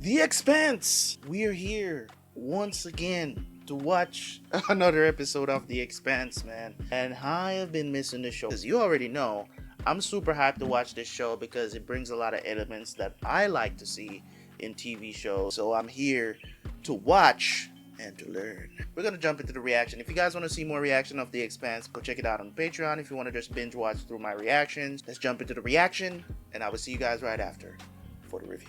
The Expanse! We are here once again to watch another episode of The Expanse, man. And I have been missing the show. As you already know, I'm super hyped to watch this show because it brings a lot of elements that I like to see in TV shows. So I'm here to watch and to learn. We're gonna jump into the reaction. If you guys want to see more reaction of The Expanse, go check it out on Patreon. If you want to just binge watch through my reactions, let's jump into the reaction, and I will see you guys right after for the review.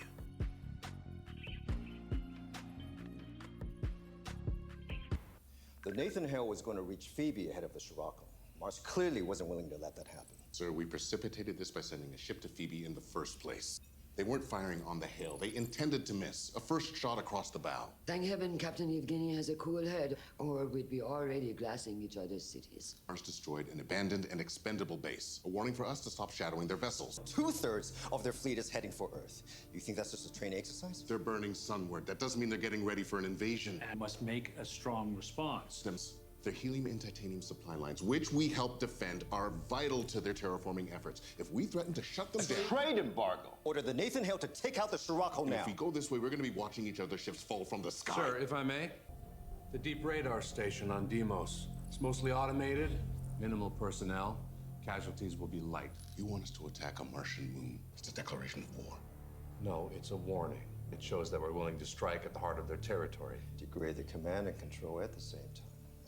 The Nathan Hale was going to reach Phoebe ahead of the Scirocco. Mars clearly wasn't willing to let that happen. Sir, we precipitated this by sending a ship to Phoebe in the first place. They weren't firing on the Hale. They intended to miss. A first shot across the bow. Thank heaven Captain Yevgeny has a cool head, or we'd be already glassing each other's cities. Mars destroyed an abandoned and expendable base. A warning for us to stop shadowing their vessels. 2/3 of their fleet is heading for Earth. You think that's just a training exercise? They're burning sunward. That doesn't mean they're getting ready for an invasion. And must make a strong response. Their helium and titanium supply lines, which we help defend, are vital to their terraforming efforts. If we threaten to shut them down... Trade embargo. Order the Nathan Hale to take out the Scirocco now. If we go this way, we're going to be watching each other's ships fall from the sky. Sir, if I may, the deep radar station on Deimos. It's mostly automated, minimal personnel. Casualties will be light. You want us to attack a Martian moon? It's a declaration of war. No, it's a warning. It shows that we're willing to strike at the heart of their territory. Degrade the command and control at the same time.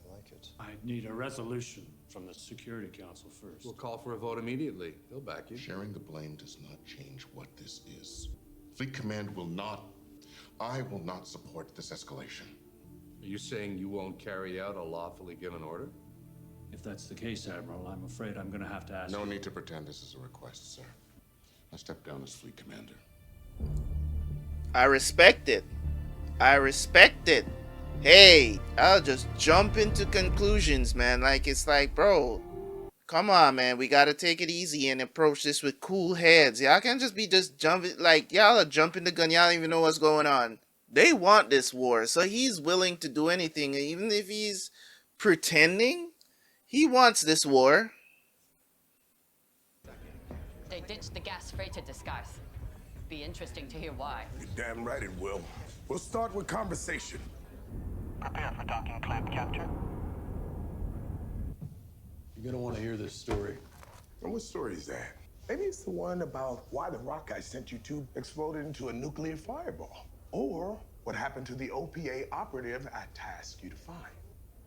I like it. I need a resolution from the Security Council first. We'll call for a vote immediately. They'll back you. Sharing the blame does not change what this is. Fleet Command will not... I will not support this escalation. Are you saying you won't carry out a lawfully given order? If that's the case, Admiral, I'm afraid I'm going to have to ask No you. need to pretend this is a request, sir. I step down as Fleet Commander. I respect it. I respect it. Hey, I'll just jump into conclusions, man. Like, it's like, bro, come on, man. We gotta take it easy and approach this with cool heads. Y'all can't just be jumping, like, y'all are jumping the gun. Y'all don't even know what's going on. They want this war, so he's willing to do anything. Even if he's pretending, he wants this war. They ditched the gas freighter disguise. Be interesting to hear why. You're damn right it will. We'll start with conversation. Prepare for docking clamp capture. You're gonna want to hear this story. And what story is that? Maybe it's the one about why the rock I sent you to exploded into a nuclear fireball. Or what happened to the OPA operative I tasked you to find.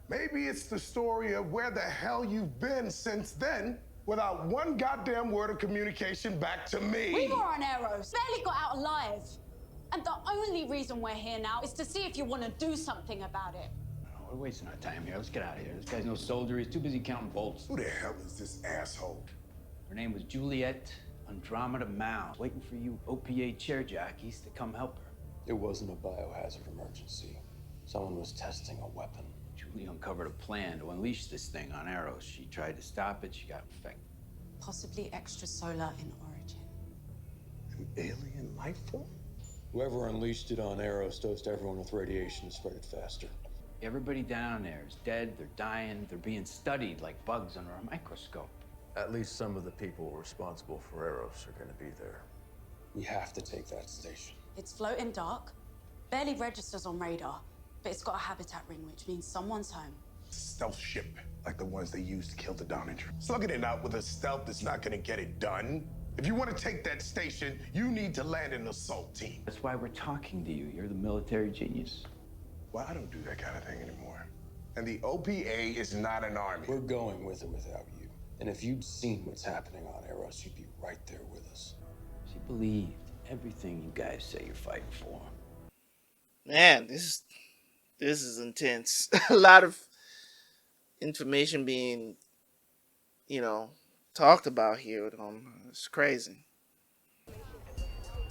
Maybe it's the story of where the hell you've been since then without one goddamn word of communication back to me. We were on Arrows, barely got out alive. And the only reason we're here now is to see if you want to do something about it. We're wasting our time here. Let's get out of here. This guy's no soldier. He's too busy counting bolts. Who the hell is this asshole? Her name was Juliet Andromeda Mound. Waiting for you OPA chair jockeys to come help her. It wasn't a biohazard emergency. Someone was testing a weapon. Julie uncovered a plan to unleash this thing on Arrows. She tried to stop it. She got infected. Possibly extrasolar in origin. An alien life form? Whoever unleashed it on Arrows dosed everyone with radiation to spread it faster. Everybody down there is dead. They're dying. They're being studied like bugs under a microscope. At least some of the people responsible for Arrows are gonna be there. We have to take that station. It's floating dark, barely registers on radar, but it's got a habitat ring, which means someone's home. Stealth ship, like the ones they used to kill the Doninger. Slugging it out with a stealth is not gonna get it done. If you want to take that station, you need to land an assault team. That's why we're talking to you. You're the military genius. Well, I don't do that kind of thing anymore. And the OPA is not an army. We're going with or without you. And if you'd seen what's happening on Arrows, you'd be right there with us. She believed everything you guys say you're fighting for. Man, this is intense. A lot of information being, talked about here with them. It's crazy.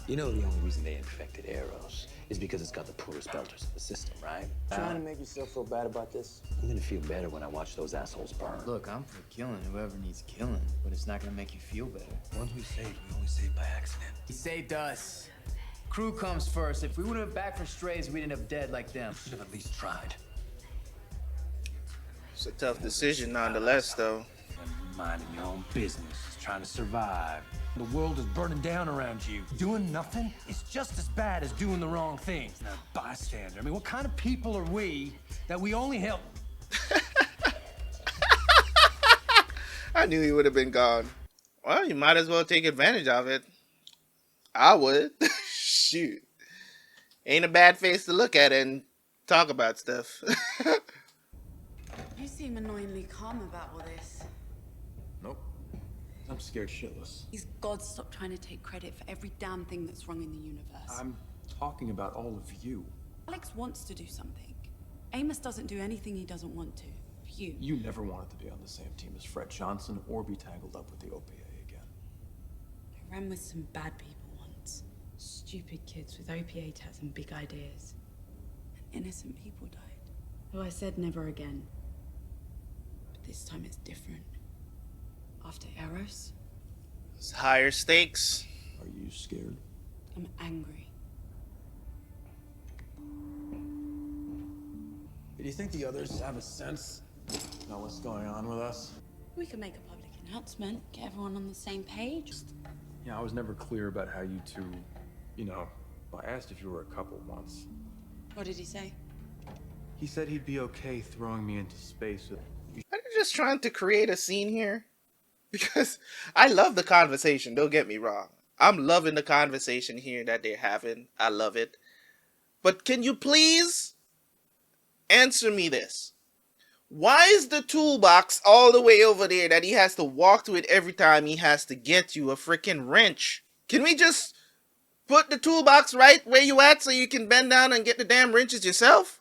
You know the only reason they infected Arrows is because it's got the poorest belters in the system, right? Trying to make yourself feel bad about this? I'm gonna feel better when I watch those assholes burn. Look, I'm for killing whoever needs killing, but it's not gonna make you feel better. The ones we saved, we only saved by accident. He saved us. Crew comes first. If we would have been back for strays, we'd end up dead like them. Should have at least tried. It's a tough decision nonetheless, though. Minding your own business, trying to survive. The world is burning down around you. Doing nothing is just as bad as doing the wrong thing. Now, bystander. I mean, what kind of people are we that we only help? I knew he would have been gone. Well, you might as well take advantage of it. I would. Shoot. Ain't a bad face to look at and talk about stuff. You seem annoyingly calm about all this. Nope. I'm scared shitless. Please, God, stop trying to take credit for every damn thing that's wrong in the universe. I'm talking about all of you. Alex wants to do something. Amos doesn't do anything he doesn't want to. You. You never wanted to be on the same team as Fred Johnson or be tangled up with the OPA again. I ran with some bad people once. Stupid kids with OPA tats and big ideas. And innocent people died. So I said never again. But this time it's different. After Eros, It's higher stakes. Are you scared? I'm angry. Do you think the others have a sense about what's going on with us? We could make a public announcement, get everyone on the same page. Yeah, I was never clear about how you two, I asked if you were a couple once. What did he say? He said he'd be okay throwing me into space with you. Are they just trying to create a scene here? Because I love the conversation, don't get me wrong. I'm loving the conversation here that they're having. I love it. But can you please answer me this? Why is the toolbox all the way over there that he has to walk to it every time he has to get you a freaking wrench? Can we just put the toolbox right where you at so you can bend down and get the damn wrenches yourself?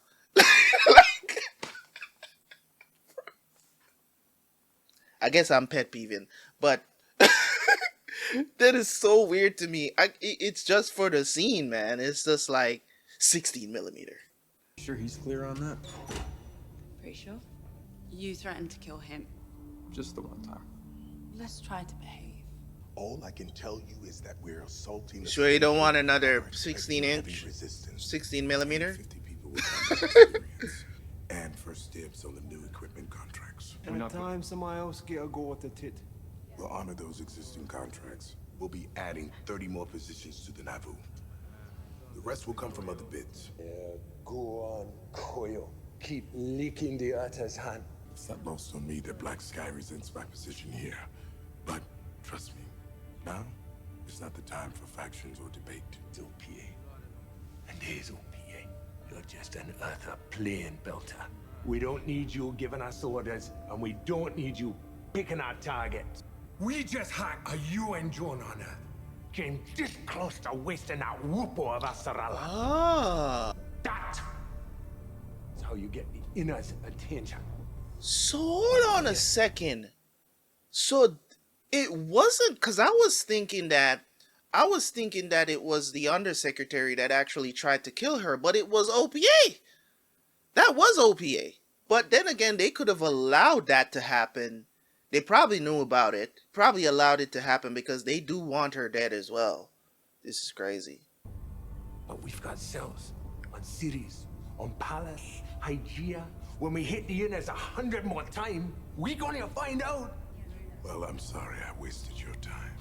I guess I'm pet peeving, but that is so weird to me. It's just for the scene, man. It's just like 16 millimeter. Sure he's clear on that? Pretty sure. You threatened to kill him. Just the one time. Let's try to behave. All I can tell you is that we're assaulting. Sure you don't want another 16-inch, 16 millimeter? 50 people with experience and first dibs on the new equipment contracts. Anytime somebody else get a go at the tit. We'll honor those existing contracts. We'll be adding 30 more positions to the Navu. The rest will come from other bids. Yeah, go on, Koyo. Keep licking the otter's hand. It's not lost on me that Black Sky resents my position here. But trust me, now is not the time for factions or debate. It's OPA. And there's OPA. You're just an other plain belter. We don't need you giving us orders, and we don't need you picking our targets. We just hacked a UN drone on Earth. Came this close to wasting that whoopo of a Sarala. Ah. That's how you get the inner's attention. So hold on a second. So it wasn't, because I was thinking that it was the undersecretary that actually tried to kill her, but it was OPA. That was OPA. But then again, they could have allowed that to happen. They probably knew about it. Probably allowed it to happen because they do want her dead as well. This is crazy. But we've got cells on Cities, on Palace, Hygeia. When we hit the inners 100 more times, we're gonna find out. Well, I'm sorry I wasted your time.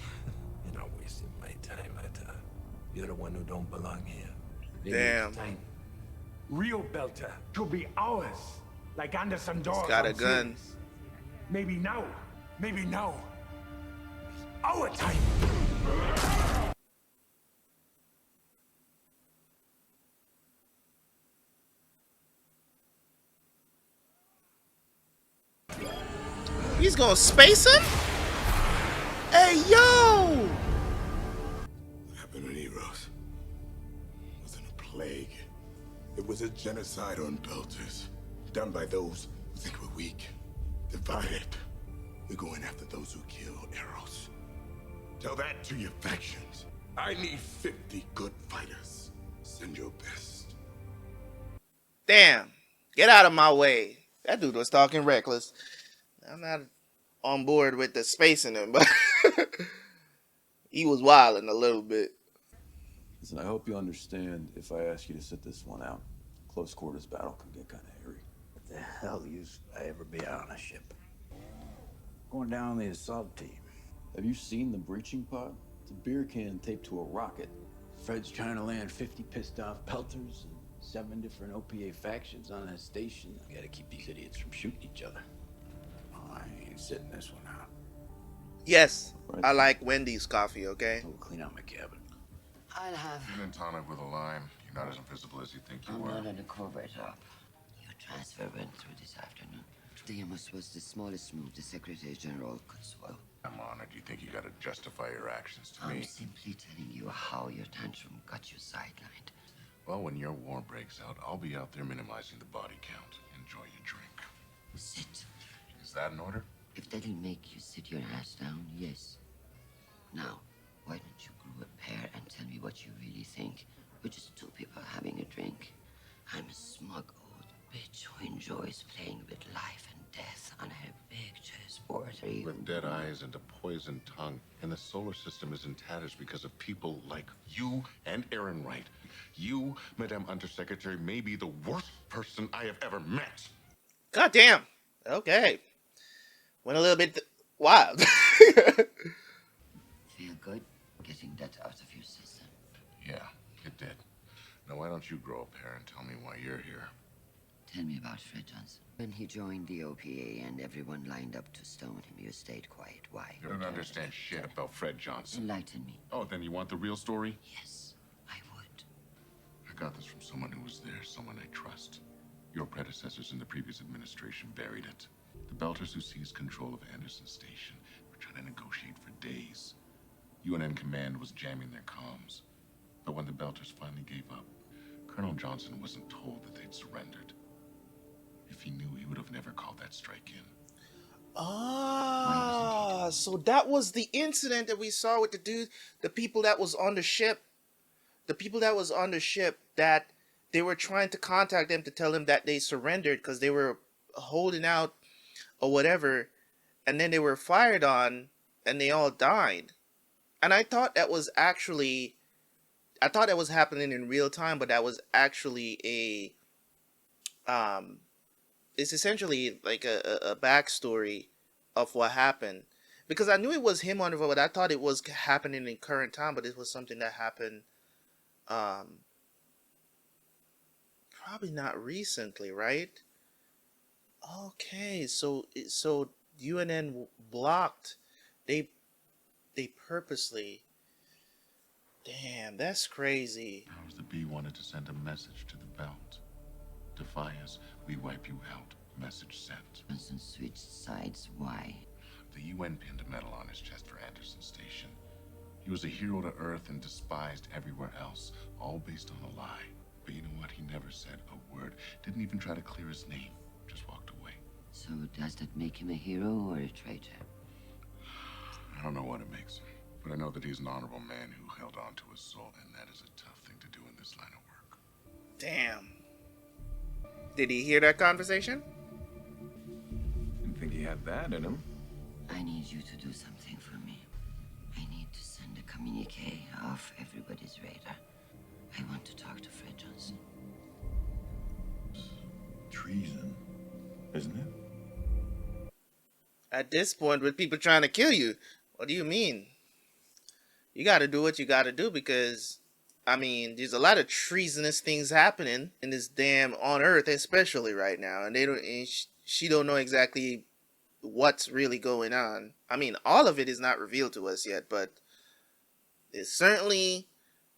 You're not wasting my time, Atta. You're the one who don't belong here. Damn. Time. Real Belter could be ours, like Anderson Dawes. He's got a gun. Cities. Maybe now. Maybe now. It's our time. He's gonna space him? Hey, yo! What happened in Eros? It wasn't a plague. It was a genocide on Belters, done by those who think we're weak, divided. We're going after those who kill Eros. Tell that to your factions. I need 50 good fighters. Send your best. Damn. Get out of my way. That dude was talking reckless. I'm not on board with the spacing him, but he was wilding a little bit. Listen, I hope you understand if I ask you to sit this one out. Close quarters battle can get kind of hairy. What the hell used I ever be on a ship? Going down the assault team. Have you seen the breaching pod? It's a beer can taped to a rocket. Fred's trying to land 50 pissed off pelters and 7 different OPA factions on that station. I gotta keep these idiots from shooting each other. Oh, I ain't sitting this one out. Yes, I like Wendy's coffee, okay? We'll clean out my cabin. I'll have... You're in tonic with a line. You're not as invisible as you think you I'm are. not in a covert op. Your transfer went through this afternoon. Deimos was the smallest move the Secretary General could swallow. I'm honored. You think you gotta justify your actions to I'm me. simply telling you how your tantrum got you sidelined. Well, when your war breaks out, I'll be out there minimizing the body count. Enjoy your drink. Sit. Is that an order? If that'll make you sit your ass down, yes. Now, why don't you grow a pair and tell me what you really think? We're just two people having a drink. I'm a smug old bitch who enjoys playing with life and death on her big chessboard. With dead eyes and a poisoned tongue, and the solar system is in tatters because of people like you and Aaron Wright. You, Madame Undersecretary, may be the worst person I have ever met. God damn. Okay. Went a little bit wild. Feel good getting that out of your system? Yeah, it did. Now why don't you grow a pair and tell me why you're here? Tell me about Fred Johnson. When he joined the OPA and everyone lined up to stone him, you stayed quiet. Why? You don't understand shit about Fred Johnson. Enlighten me. Oh, then you want the real story? Yes, I would. I got this from someone who was there, someone I trust. Your predecessors in the previous administration buried it. The Belters who seized control of Anderson Station were trying to negotiate for days. UNN Command was jamming their comms. But when the Belters finally gave up, Colonel Johnson wasn't told that they'd surrendered. If he knew, he would have never called that strike in. Ah, so that was the incident that we saw with the dude, the people that was on the ship. The people that was on the ship that they were trying to contact them to tell them that they surrendered because they were holding out or whatever. And then they were fired on and they all died. And I thought that was actually, I thought that was happening in real time, but that was actually a, it's essentially like a backstory of what happened. Because I knew it was him on the road, but I thought it was happening in current time, but it was something that happened, probably not recently, right? Okay, so UNN blocked, they purposely, damn, that's crazy. Powers that be wanted to send a message to the belt. Defy us, we wipe you out. Message sent. Johnson switched sides. Why? The UN pinned a medal on his chest for Anderson Station. He was a hero to Earth and despised everywhere else, all based on a lie. But you know what? He never said a word. Didn't even try to clear his name. Just walked away. So does that make him a hero or a traitor? I don't know what it makes him, but I know that he's an honorable man who held on to his soul, and that is a tough thing to do in this line of work. Damn. Did he hear that conversation? Didn't think he had that in him. I need you to do something for me. I need to send a communique off everybody's radar. I want to talk to Fred Johnson. Treason, isn't it? At this point, with people trying to kill you, what do you mean? You got to do what you got to do because, I mean, there's a lot of treasonous things happening in this damn on Earth, especially right now, and they don't. And she don't know exactly what's really going on. I mean, all of it is not revealed to us yet, but it's certainly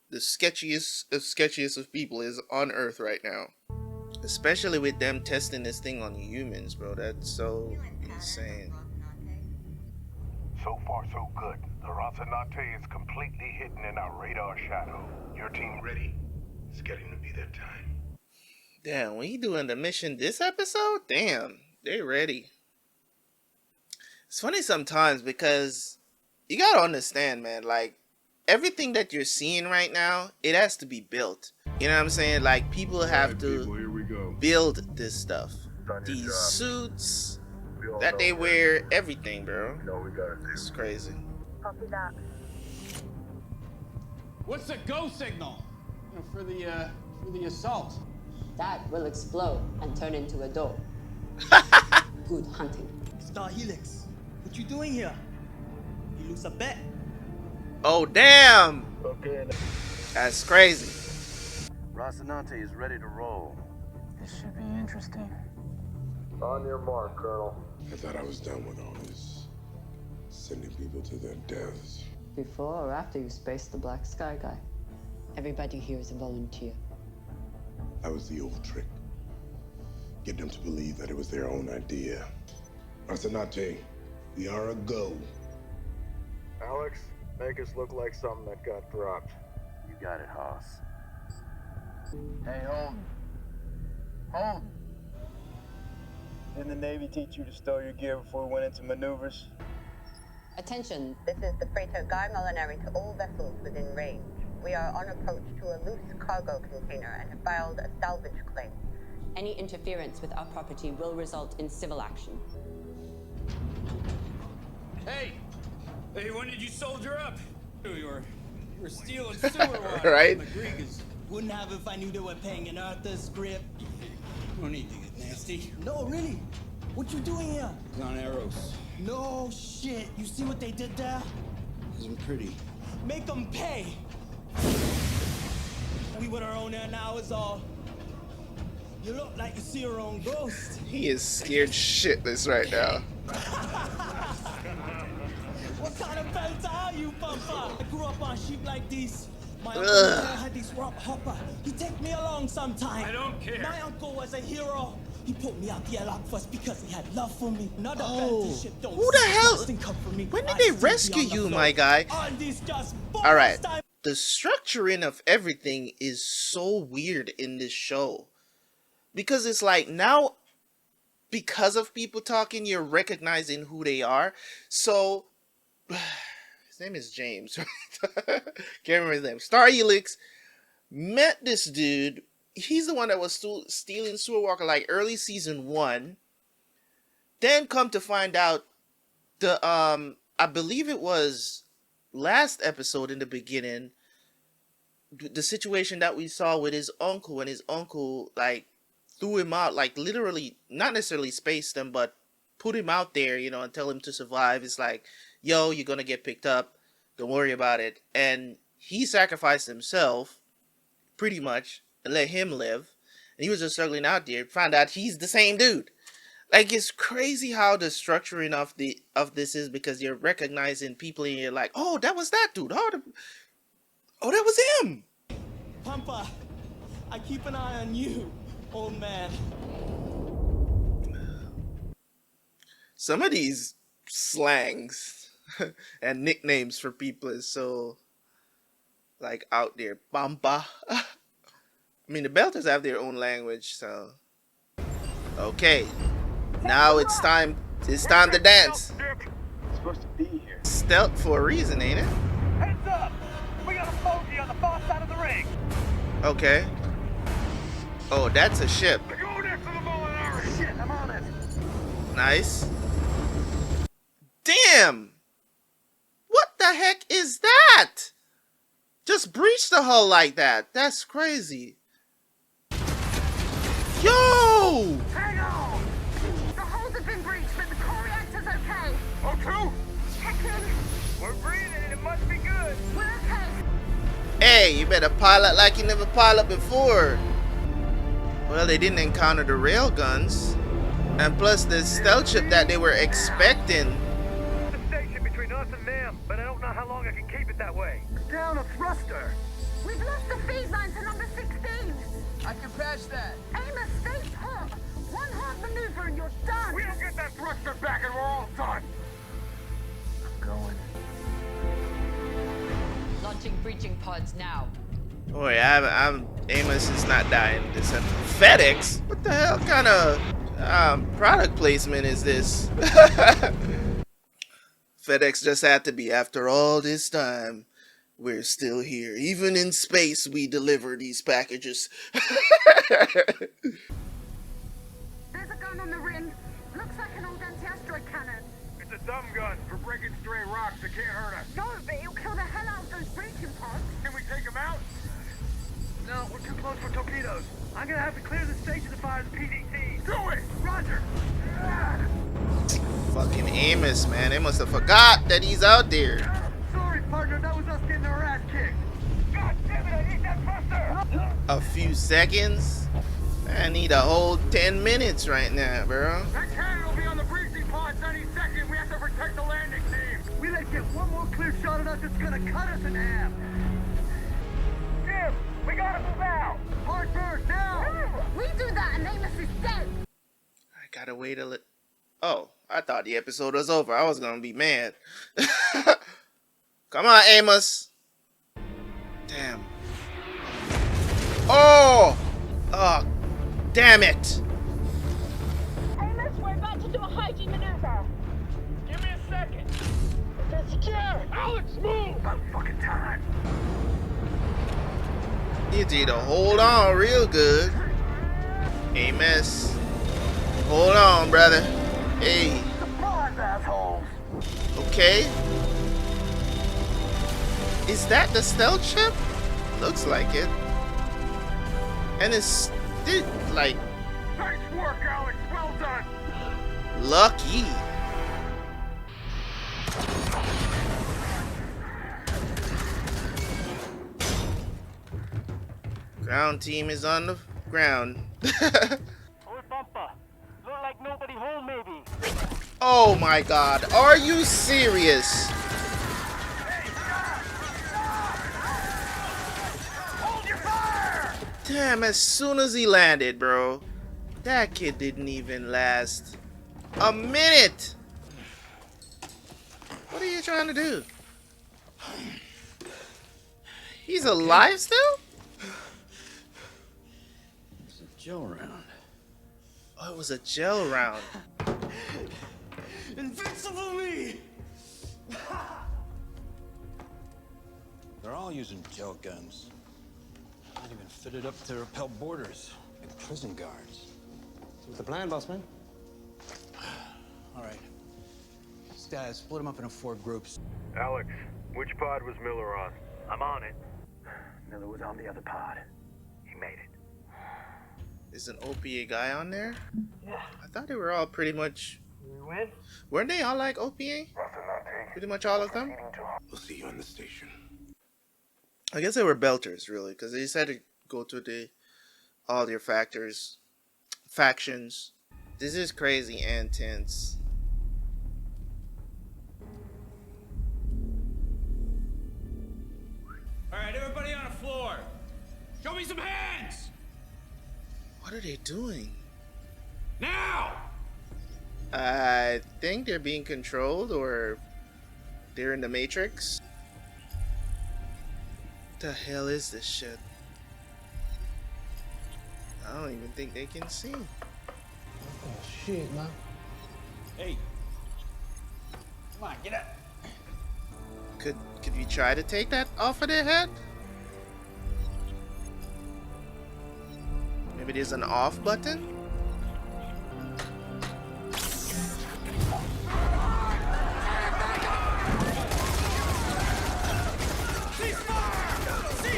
the sketchiest of people is on Earth right now, especially with them testing this thing on humans, bro. That's so insane. So far, so good. The Rocinante is completely hidden in our radar shadow. Your team ready? It's getting to be that time. Damn, we doing the mission this episode? Damn, they ready. It's funny sometimes because you gotta understand, man, like, everything that you're seeing right now, it has to be built. You know what I'm saying? Like, people have to build this stuff. These suits that they wear, everything, bro. It's crazy. Copy that. What's the go signal? You know, for the assault. That will explode and turn into a door. Good hunting. Star Helix, what you doing here? You lose a bet. Oh, damn! Okay. That's crazy. Rocinante is ready to roll. This should be interesting. On your mark, Colonel. I thought I was done with all this. Sending people to their deaths. Before or after you spaced the Black Sky guy? Everybody here is a volunteer. That was the old trick. Get them to believe that it was their own idea. Rocinante, we are a go. Alex, make us look like something that got dropped. You got it, Haas. Hey, Holden. Holden. Didn't the Navy teach you to stow your gear before we went into maneuvers? Attention, this is the freighter Guy Molinari to all vessels within range. We are on approach to a loose cargo container and have filed a salvage claim. Any interference with our property will result in civil action. Hey! Hey, when did you soldier up? You were stealing sewer water Right? from the Grigas. Wouldn't have if I knew they were paying an Arthur's script. No need to get nasty. No, really. What you doing here? It's on Eros. No shit. You see what they did there? Isn't pretty. Make them pay. We with our own air now is all. You look like you see your own ghost. He is scared shitless right now. What kind of belter are you, Papa? I grew up on sheep like these. My Ugh. uncle had this rock hopper. He take me along sometime. I don't care. My uncle was a hero. He put me out the airlock first because he had love for me. Another Oh, belter ship don't who the see hell? nothing come from me. When did I they still be rescue on the you, floor. my guy? All these just All right. bonus time. The structuring of everything is so weird in this show. Because it's like now, because of people talking, you're recognizing who they are. So, his name is James, right? Can't remember his name. Star Helix met this dude. He's the one that was stealing Sewer Walker like early season 1. Then come to find out, I believe it was last episode in the beginning, the situation that we saw with his uncle, and his uncle like threw him out, like literally not necessarily spaced him, but put him out there, you know, and tell him to survive. It's like, yo, you're gonna get picked up, don't worry about it. And he sacrificed himself pretty much and let him live, and he was just struggling out there. Found out he's the same dude. Like, it's crazy how the structuring of this is, because you're recognizing people and you're like, oh, that was that dude. Oh, that was him. Pampa, I keep an eye on you, old man. Some of these slangs and nicknames for people is so like out there. Pampa. I mean, the Belters have their own language, so okay. Now it's time to dance. It's supposed to be here. Stealth for a reason, ain't it? Heads up! We got a bogey on the far side of the ring. Okay. Oh, that's a ship. Go next to the Molinari. Shit, I'm on it. Nice. Damn! What the heck is that? Just breach the hull like that. That's crazy. Yo! Hang on! The hulls have been breached, but the core reactor's okay. Oh, true? Check in. We're breathing and it must be good. We're okay. Hey, you better pilot like you never piloted before. Well, they didn't encounter the rail guns. And plus the stealth ship that they were expecting. The station between us and them, but I don't know how long I can keep it that way. Down a thruster. We've lost the feed line to number 16. I can patch that. Amos, stay put. One hard maneuver and you're done. We don't get that thruster back and we're all done. I'm going. Launching breaching pods now. Oh yeah, Amos is not dying. This FedEx? What the hell kind of product placement is this? FedEx just had to be. After all this time, we're still here. Even in space, we deliver these packages. There's a gun on the rim. Looks like an old anti-asteroid cannon. It's a dumb gun for breaking stray rocks that can't hurt us. No, but it'll kill the hell out of those breaching pods. Can we take them out? No, we're too close for torpedoes. I'm gonna have to clear the station to fire the PDT. Do it! Roger! Fucking Amos, man. They must have forgot that he's out there. Sorry, partner, that was us A few seconds? I need a whole 10 minutes right now, bro. That cannon will be on the breaching pods any second. We have to protect the landing team. We let get one more clear shot at us, it's gonna cut us in half. Jim, we gotta move out. Hard first, now. We do that and Amos is dead. I gotta wait a little. Oh, I thought the episode was over. I was gonna be mad. Come on, Amos. Damn. Oh! Oh, damn it. Amos, we're about to do a hiding maneuver. Give me a second. It's secure. Alex, move! About fucking time. You need to hold on real good. Amos. Hold on, brother. Hey. Surprise, assholes. Okay. Is that the stealth ship? Looks like it. And it's like Nice work, Alex. Well done. lucky. Ground team is on the ground. Look like nobody home, maybe. Oh my god, are you serious? Hold your fire! Damn, as soon as he landed, bro. That kid didn't even last a minute. What are you trying to do? He's alive still? It's a gel round. Oh, it was a gel round. Invincible me! They're all using gel guns. Not even fitted up to repel boarders, like prison guards. So what's the plan, boss man? All right. Guys, split them up into 4 groups. Alex, which pod was Miller on? I'm on it. Miller was on the other pod. He made it. Is an OPA guy on there? Yeah. I thought they were all pretty much. We win? Weren't they all like OPA? Pretty much all of them? We'll see you on the station. I guess they were belters, really, because they just had to go to all their factions. This is crazy and tense. All right, everybody on the floor. Show me some hands. What are they doing? Now! I think they're being controlled, or they're in the Matrix. What the hell is this shit? I don't even think they can see. Oh shit, man. Hey. Come on, get up. Could you try to take that off of their head? Maybe there's an off button?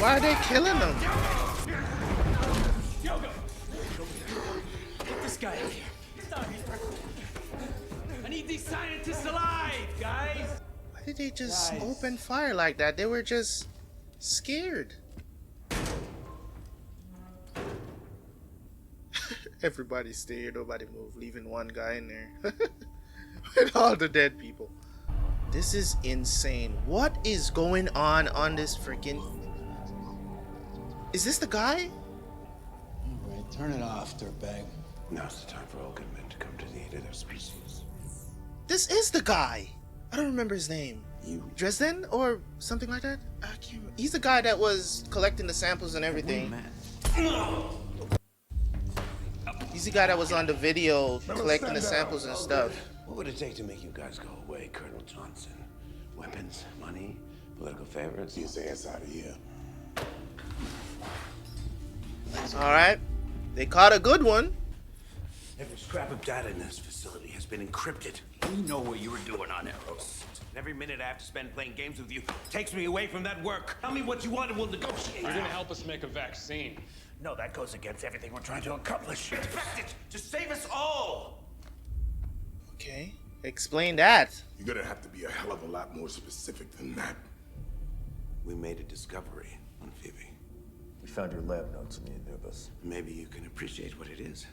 Why are they killing them? Get this guy out here. Stop here. I need these scientists alive, guys. Why did they just open fire like that? They were just scared. Everybody stayed, nobody moved, leaving one guy in there. With all the dead people. This is insane. What is going on this freaking... Is this the guy? All right, turn it off, dirtbag. Now's the time for all good men to come to the aid of their species. This is the guy. I don't remember his name. Dresden or something like that? I can't remember. He's the guy that was collecting the samples and everything. He's the guy that was on the video collecting the samples and stuff. What would it take to make you guys go away, Colonel Johnson? Weapons, money, political favorites? You say it's out of here. Alright. They caught a good one. Every scrap of data in this facility has been encrypted. We know what you were doing on Arrows. And every minute I have to spend playing games with you takes me away from that work. Tell me what you want and we'll negotiate. You're gonna help us make a vaccine. No, that goes against everything we're trying to accomplish. Expect it to save us all. Okay. Explain that. You're gonna have to be a hell of a lot more specific than that. We made a discovery on Phoebe. We found your lab notes in the Anubis. Maybe you can appreciate what it is.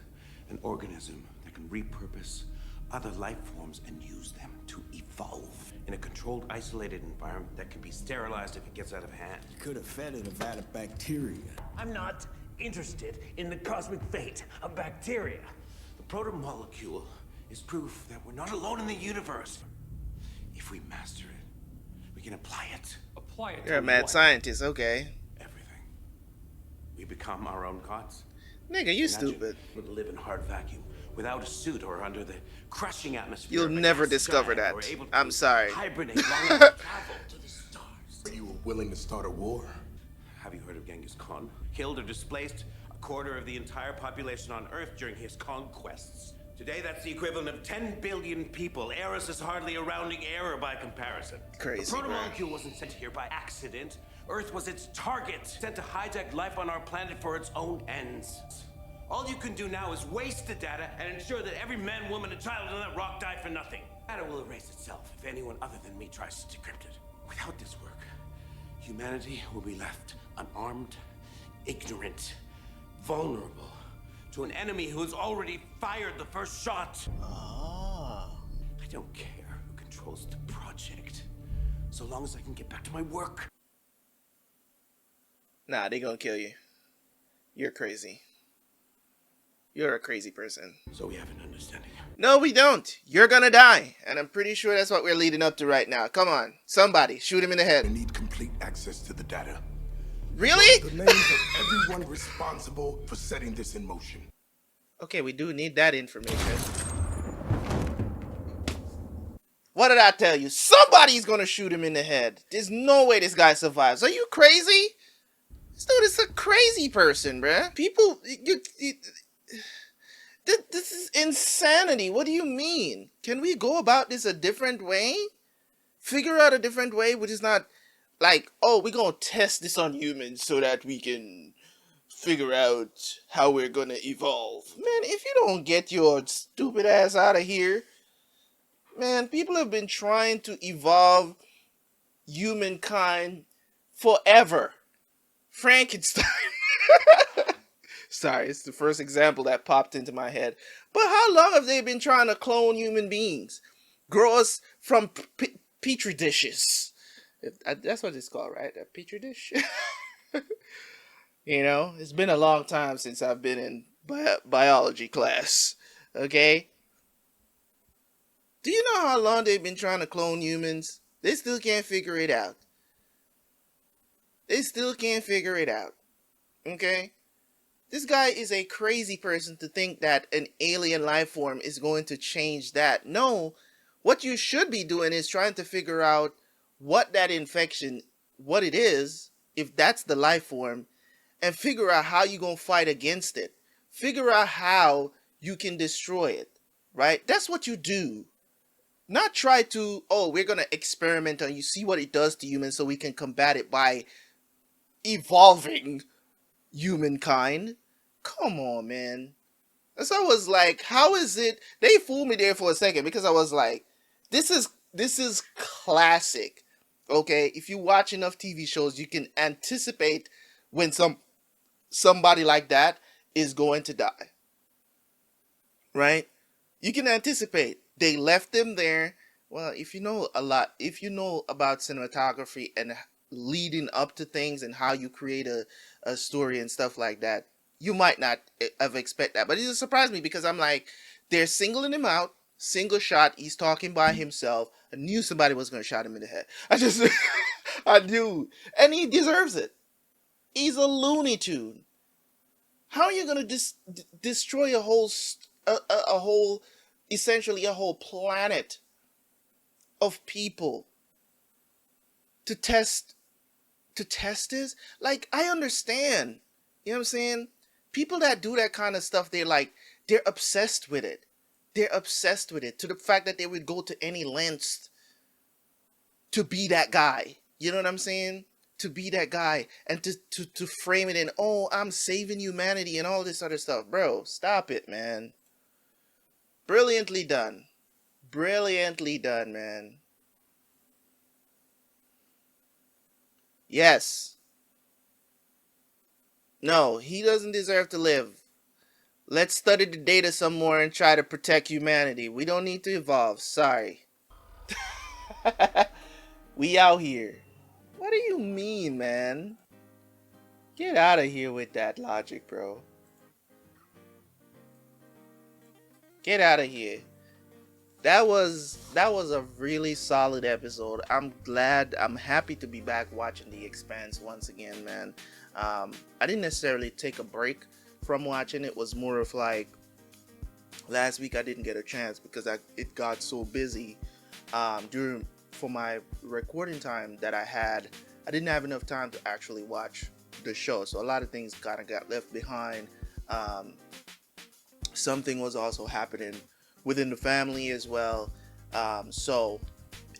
An organism that can repurpose other life forms and use them to evolve in a controlled, isolated environment that can be sterilized if it gets out of hand. You could have fed it a vat of bacteria. I'm not interested in the cosmic fate of bacteria. The protomolecule is proof that we're not alone in the universe. If we master it, we can apply it. Apply it. You're a mad scientist, okay. We become our own gods. Nigga, you Imagine stupid. we live in hard vacuum, without a suit or under the crushing atmosphere. You'll of a never gas discover giant, that. or able to I'm sorry. hibernate long enough to travel to the stars. Are you willing to start a war? Have you heard of Genghis Khan? Killed or displaced a quarter of the entire population on Earth during his conquests. Today, that's the equivalent of 10 billion people. Eris is hardly a rounding error by comparison. Crazy, The protomolecule wasn't sent here by accident. Earth was its target, sent to hijack life on our planet for its own ends. All you can do now is waste the data and ensure that every man, woman, and child on that rock die for nothing. Data will erase itself if anyone other than me tries to decrypt it. Without this work, humanity will be left unarmed, ignorant, vulnerable to an enemy who has already fired the first shot. I don't care who controls the project, so long as I can get back to my work. Nah, they gonna kill you. You're crazy. You're a crazy person. So we have an understanding. No, we don't. You're gonna die. And I'm pretty sure that's what we're leading up to right now. Come on. Somebody, shoot him in the head. We need complete access to the data. Really? The names of everyone responsible for setting this in motion. Okay, we do need that information. What did I tell you? Somebody's gonna shoot him in the head. There's no way this guy survives. Are you crazy? This dude is a crazy person, bruh. People, this is insanity. What do you mean? Can we go about this a different way? Figure out a different way, which is not like, oh, we're gonna test this on humans so that we can figure out how we're gonna evolve. Man, if you don't get your stupid ass out of here, man, people have been trying to evolve humankind forever. Frankenstein. Sorry, it's the first example that popped into my head. But how long have they been trying to clone human beings? Grow us from petri dishes. That's what it's called, right? A petri dish? You know, it's been a long time since I've been in biology class. Okay? Do you know how long they've been trying to clone humans? They still can't figure it out. They still can't figure it out. Okay? This guy is a crazy person to think that an alien life form is going to change that. No, what you should be doing is trying to figure out what that infection, what it is, if that's the life form, and figure out how you're going to fight against it. Figure out how you can destroy it, right? That's what you do. Not try to, oh, we're going to experiment on you, see what it does to humans so we can combat it by evolving humankind. Come on, man. So I was like, how is it? They fooled me there for a second because I was like, this is classic. Okay, if you watch enough TV shows, you can anticipate when somebody like that is going to die. Right? You can anticipate. They left them there. Well, if you know about cinematography and leading up to things and how you create a story and stuff like that, you might not have expected that. But it just surprised me because I'm like, they're singling him out, single shot, he's talking by himself. I knew somebody was going to shot him in the head. I knew. And he deserves it. He's a Looney Tune. How are you going to destroy a whole essentially a whole planet of people to test this? Like, I understand. You know what I'm saying? People that do that kind of stuff, they're obsessed with it. They're obsessed with it to the fact that they would go to any lengths to be that guy. You know what I'm saying? To be that guy and to frame it in, oh, I'm saving humanity and all this other stuff. Bro, stop it, man. Brilliantly done. Brilliantly done, man. Yes. No, he doesn't deserve to live. Let's study the data some more and try to protect humanity. We don't need to evolve. Sorry. We out here. What do you mean, man? Get out of here with that logic, bro. Get out of here. That was a really solid episode. I'm happy to be back watching The Expanse once again, man. I didn't necessarily take a break from watching. It was more of like last week I didn't get a chance because it got so busy during for my recording time that I had. I didn't have enough time to actually watch the show, so a lot of things kind of got left behind. Um, Something was also happening within the family as well. So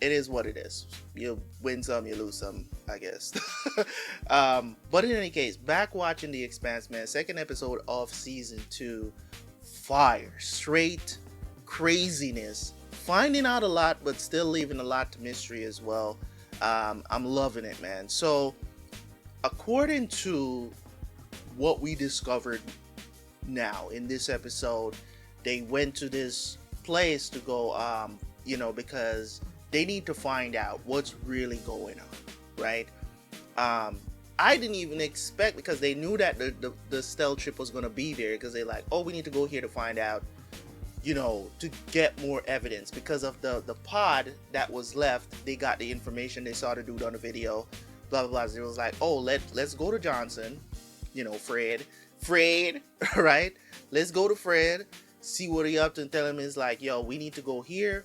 it is what it is. You win some, you lose some, I guess. But in any case, back watching The Expanse, man. Second episode of season 2. Fire. Straight craziness. Finding out a lot, but still leaving a lot to mystery as well. I'm loving it, man. So, according to what we discovered now in this episode, they went to this place to go because they need to find out what's really going on, right? I didn't even expect, because they knew that the stealth ship was going to be there, because they're like, oh, we need to go here to find out, to get more evidence because of the pod that was left. They got the information, they saw the dude on the video, blah blah blah. It was like, oh, let's go to Johnson, Fred, right? Let's go to Fred, see what he up to, and tell him is like, yo, we need to go here.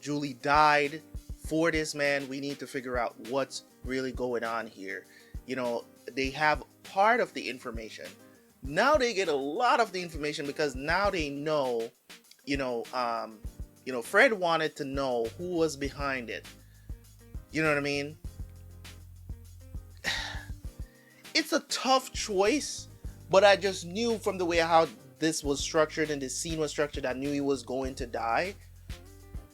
Julie died for this, man. We need to figure out what's really going on here. They have part of the information. Now they get a lot of the information because now they know, Fred wanted to know who was behind it. You know what I mean? It's a tough choice, but I just knew from the way how this was structured and the scene was structured, I knew he was going to die.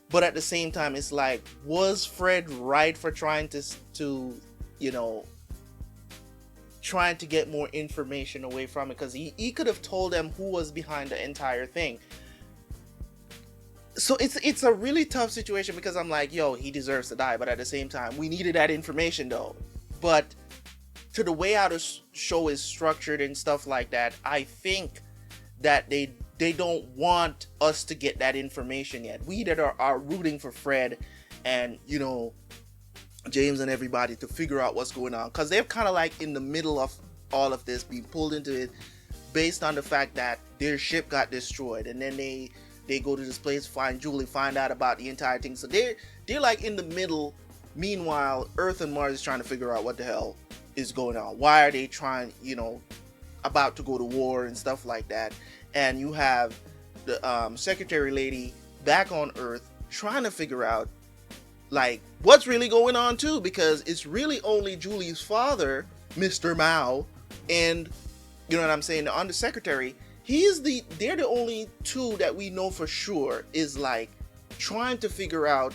But at the same time, it's like, was Fred right for trying to trying to get more information away from it? Because he could have told them who was behind the entire thing. So it's a really tough situation, because I'm like, yo, he deserves to die, but at the same time, we needed that information though. But to the way how the show is structured and stuff like that, I think that they don't want us to get that information yet. We that are rooting for Fred and James and everybody to figure out what's going on, because they're kind of like in the middle of all of this, being pulled into it based on the fact that their ship got destroyed, and then they go to this place, find Julie, find out about the entire thing. So they're like in the middle. Meanwhile, Earth and Mars is trying to figure out what the hell is going on. Why are they trying, about to go to war and stuff like that? And you have the secretary lady back on Earth trying to figure out like what's really going on too, because it's really only Julie's father, Mr. Mao, and you know what I'm saying, the undersecretary. They're the only two that we know for sure is like trying to figure out.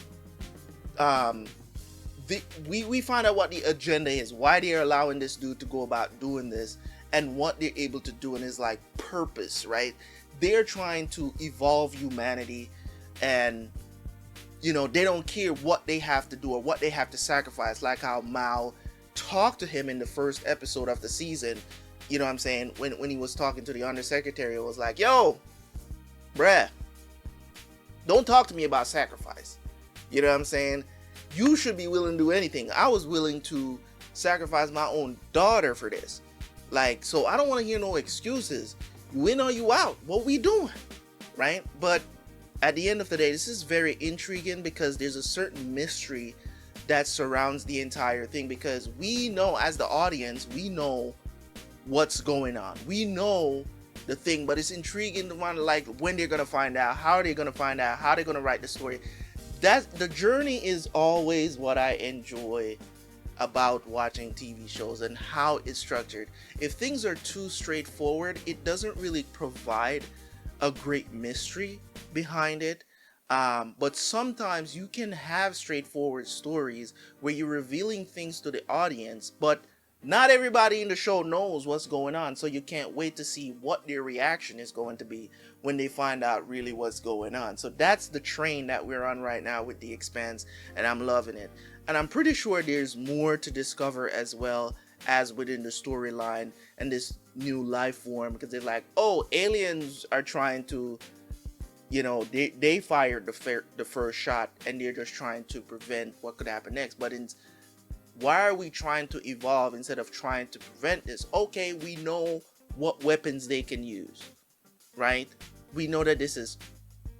We find out what the agenda is, why they're allowing this dude to go about doing this, and what they're able to do, and is like purpose, right? They're trying to evolve humanity, and they don't care what they have to do or what they have to sacrifice, like how Mao talked to him in the first episode of the season. You know what I'm saying? When he was talking to the undersecretary, it was like, yo, bruh, don't talk to me about sacrifice. You know what I'm saying? You should be willing to do anything. I was willing to sacrifice my own daughter for this. Like, so I don't want to hear no excuses. You in or you out? What we doing? Right? But at the end of the day, this is very intriguing, because there's a certain mystery that surrounds the entire thing, because we know, as the audience, we know what's going on. We know the thing, but it's intriguing to wonder like when they're gonna find out, how are they gonna find out, how they're gonna write the story. That the journey is always what I enjoy about watching TV shows, and how it's structured. If things are too straightforward, it doesn't really provide a great mystery behind it. But sometimes you can have straightforward stories where you're revealing things to the audience, but Not everybody in the show knows what's going on, so you can't wait to see what their reaction is going to be when they find out really what's going on. So that's the train that we're on right now with The Expanse, and I'm loving it. And I'm pretty sure there's more to discover as well as within the storyline and this new life form, because they're like, oh, aliens are trying to, you know, they fired the first shot and they're just trying to prevent what could happen next. But why are we trying to evolve instead of trying to prevent this? Okay, we know what weapons they can use, right? We know that this is...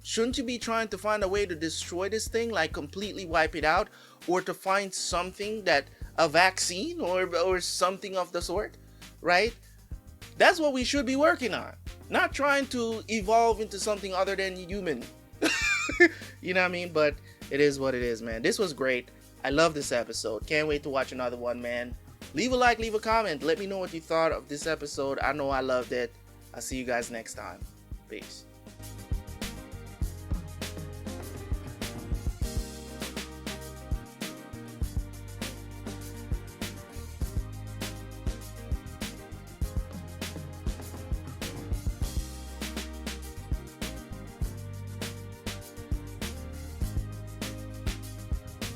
Shouldn't you be trying to find a way to destroy this thing, like completely wipe it out, or to find something that... a vaccine or something of the sort, right? That's what we should be working on. Not trying to evolve into something other than human. You know what I mean? But it is what it is, man. This was great. I love this episode. Can't wait to watch another one, man. Leave a like, leave a comment. Let me know what you thought of this episode. I know I loved it. I'll see you guys next time. Peace.